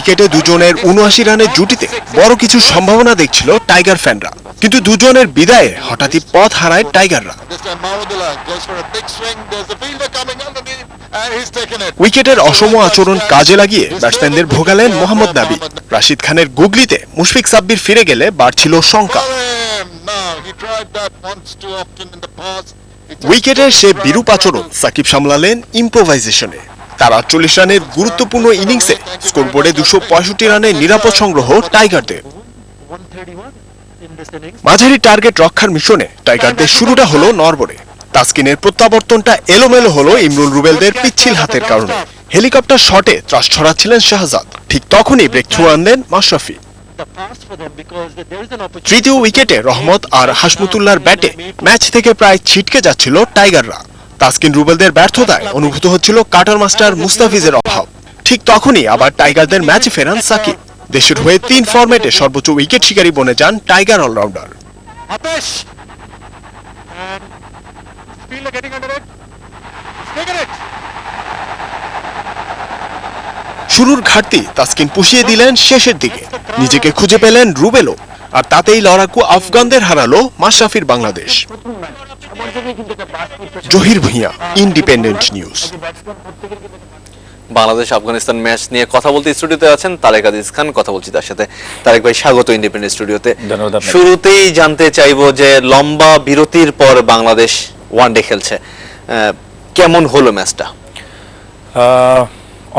উইকেটে দুজনের ৭৯ রানের জুটিতে বড় কিছু সম্ভাবনা দেখছিল টাইগার ফ্যানরা, কিন্তু দুজনের বিদায়ে হঠাৎই পথ হারায় টাইগাররা। উইকেটের অসম আচরণ কাজে লাগিয়ে ব্যাটসম্যানদের ভোগালেন মোহাম্মদ নাবি। রাশিদ খানের গুগলিতে মুশফিক সাব্বির ফিরে গেলে বাড়ছিল শঙ্কা। উইকেটের সে বিরূপ আচরণ সাকিব সামলালেন ইম্প্রোভাইজেশনে। তার ৪৮ রানের গুরুত্বপূর্ণ ইনিংসে স্কোরবোর্ডে ২৬৫ রানের নিরাপদ সংগ্রহ টাইগারদের। মাঝারি টার্গেট রক্ষার মিশনে টাইগারদের শুরুটা হলো নড়বড়ে। তাসকিনের প্রত্যাবর্তনটা এলোমেলো হলো ইমরুল রুবেলদের পিচ্ছিল হাতের কারণে। হেলিকপ্টার শটে ত্রাস ছড়াচ্ছিলেন শাহজাদ, ঠিক তখনই ব্রেক থ্রু আনলেন মাশরাফি। তৃতীয় উইকেটে রহমত আর হাশমুতুল্লাহর ব্যাটে ম্যাচ থেকে প্রায় ছিটকে যাচ্ছিল টাইগাররা। তাসকিন রুবেলদের ব্যর্থতায় অনুভূত হচ্ছিল কাটার মাস্টার মুস্তাফিজের অভাব। ঠিক তখনই আবার টাইগারদের ম্যাচে ফেরান সাকিব। দেশের হয়ে ৩ ফরম্যাটে সর্বোচ্চ উইকেট শিকারী বনে যান টাইগার অলরাউন্ডার। শুরুর ঘাটতি তাসকিন পুষিয়ে দিলেন শেষের দিকে। নিজেকে খুঁজে পেলেন রুবেলও, আর তাতেই লড়াকু আফগানদের হারালো মাশরাফির Bangladesh. Zahir Bhuiyan, independent news. Bangladesh Afghanistan match নিয়ে কথা বলতে স্টুডিওতে আছেন তারেক আজিজ খান। কথা বলছি তার সাথে। তারেক ভাই, স্বাগত ইন্ডিপেন্ডেন্ট স্টুডিওতে। শুরুতেই জানতে চাইবো যে লম্বা বিরতির পর বাংলাদেশ ওয়ানডে খেলছে, কেমন হলো ম্যাচটা?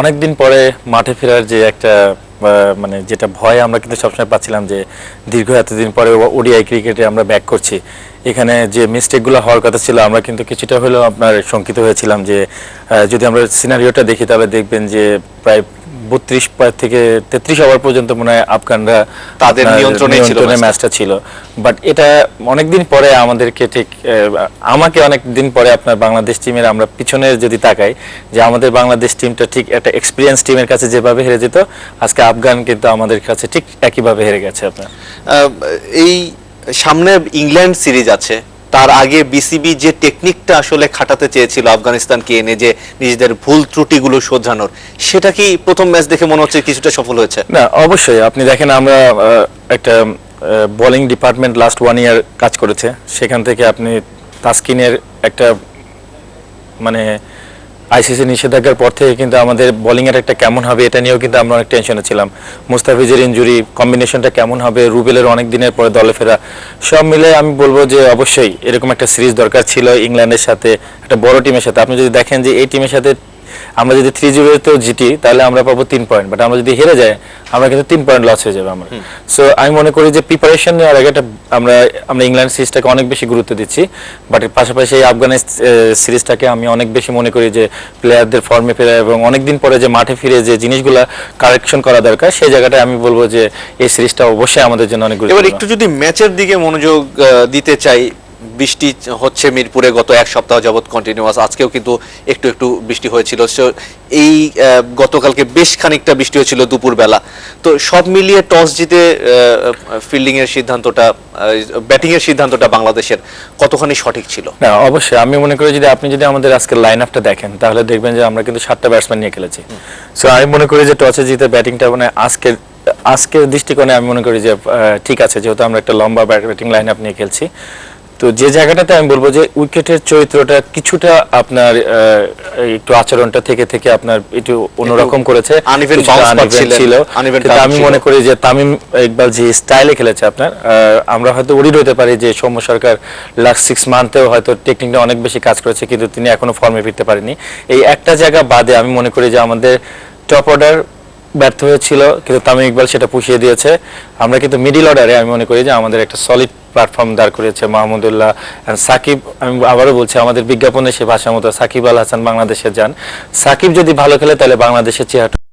অনেকদিন পরে মাঠে ফেরার যে একটা মানে যেটা ভয় আমরা কিন্তু সবসময় পাচ্ছিলাম যে দীর্ঘ এতদিন পরে ওডিআই ক্রিকেটে আমরা ব্যাক করছি, এখানে যে মিস্টেকগুলো হওয়ার কথা ছিল আমরা কিন্তু কিছুটা হলেও আপনার শঙ্কিত হয়েছিলাম যে যদি আমরা সিনারিওটা দেখি তাহলে দেখবেন যে প্রায় ৩২ থেকে ৩৩ ওভার পর্যন্ত মনে হয় আফগানরা তাদের নিয়ন্ত্রণে ম্যাচটা ছিল। বাট এটা অনেকদিন পরে আমাদেরকে ঠিক আমাকে অনেকদিন পরে আপনার বাংলাদেশ টিমের আমরা পিছনের যদি তাকাই যে আমাদের বাংলাদেশ টিমটা ঠিক একটা এক্সপিরিয়েন্স টিমের কাছে যেভাবে হেরে যেত, আজকে আফগান কিন্তু আমাদের কাছে ঠিক একইভাবে হেরে গেছে। আপনার এই সামনে ইংল্যান্ড সিরিজ আছে, তার আগে বিসিবি যে টেকনিকটা আসলে খাটাতে চেয়েছিল আফগানিস্তানকে এনে যে নিজেদের ভুল ত্রুটিগুলো শোধরানোর, সেটা কি প্রথম ম্যাচ দেখে মনে হচ্ছে কিছুটা সফল হয়েছে? না, অবশ্যই। আপনি দেখেন আমরা একটা বোলিং ডিপার্টমেন্ট লাস্ট 1 ইয়ার কাজ করেছে, সেখান থেকে আপনি তাসকিনের একটা মানে আইসিসি নিষেধাজ্ঞার পর থেকে কিন্তু আমাদের বোলিংয়ের একটা কেমন হবে এটা নিয়েও কিন্তু আমরা অনেক টেনশনে ছিলাম। মুস্তাফিজের ইনজুরি, কম্বিনেশনটা কেমন হবে, রুবেলের অনেক দিনের পরে দলে ফেরা, সব মিলে আমি বলবো যে অবশ্যই এরকম একটা সিরিজ দরকার ছিল ইংল্যান্ডের সাথে, একটা বড় টিমের সাথে। আপনি যদি দেখেন যে এই টিমের সাথে আমরা যদি 3-0-তেও জিতি তাহলে আমরা পাবো 3 পয়েন্ট, বাট আমরা যদি হেরে যাই আমরা কিন্তু 3 পয়েন্ট লস হয়ে যাবে আমরা। সো আমি মনে করি যে প্রিপারেশন নেওয়ার আগে আমরা ইংল্যান্ড সিরিজটাকে অনেক বেশি গুরুত্ব দিচ্ছি, বাট এর পাশাপাশি এই আফগানিস সিরিজটাকে আমি অনেক বেশি মনে করি যে প্লেয়ারদের ফর্মে ফেরা এবং অনেকদিন পরে যে মাঠে ফিরে যে জিনিসগুলো কারেকশন করা দরকার, সেই জায়গাটায় আমি বলবো যে এই সিরিজটা অবশ্যই আমাদের জন্য অনেক গুরুত্বপূর্ণ। এবার একটু যদি ম্যাচের দিকে মনোযোগ দিতে চাই, বৃষ্টি হচ্ছে মিরপুরে গত 1 সপ্তাহ যাবত কন্টিনিউয়াস, আজকেও কিন্তু একটু একটু বৃষ্টি হয়েছিল। এই গতকালকে বেশ খানিকটা বৃষ্টি হয়েছিল দুপুরবেলা। তো সব মিলিয়ে টস জিতে ফিল্ডিং এর সিদ্ধান্তটা, ব্যাটিং এর সিদ্ধান্তটা বাংলাদেশের কতখানি সঠিক ছিল? না, অবশ্যই আমি মনে করি আপনি যদি আমাদের আজকের লাইন আপটা দেখেন তাহলে দেখবেন যে আমরা কিন্তু 7টা ব্যাটসম্যান নিয়ে খেলেছি। সো আমি মনে করি যে টসে জিতে ব্যাটিংটা মানে আজকের দৃষ্টিকোণে আমি মনে করি যে ঠিক আছে, যেহেতু আমরা একটা লম্বা ব্যাটিং লাইন আপ নিয়ে খেলছি। তো যে জায়গাটাতে আমি বলবো যে উইকেটের চরিত্রটা কিছুটা আপনার একটু আচরণটা থেকে আপনার একটু অন্যরকম করেছে, ছিল। আমি মনে করি যে তামিম ইকবাল যে স্টাইলে খেলেছে আপনার, আমরা হয়তো উড়িয়ে হতে পারি যে সৌম্য সরকার লাস্ট 6 মান্থেও হয়তো টেকনিকটা অনেক বেশি কাজ করেছে, কিন্তু তিনি এখনো ফর্মে ফিরতে পারেনি। এই একটা জায়গা বাদে আমি মনে করি যে আমাদের টপ অর্ডার ব্যর্থ হয়েছিল, কিন্তু তামিম ইকবাল সেটা পুষিয়ে দিয়েছে। আমরা কিন্তু মিডিল অর্ডারে আমি মনে করি যে আমাদের একটা সলিড প্ল্যাটফর্ম দাঁড় করেছে মাহমুদুল্লাহ এন্ড সাকিব। আমি আবারও বলছি, আমাদের বিজ্ঞাপনে সে ভাষা মতো সাকিব আল হাসান বাংলাদেশে যান। সাকিব যদি ভালো খেলে তাহলে বাংলাদেশের চেহারা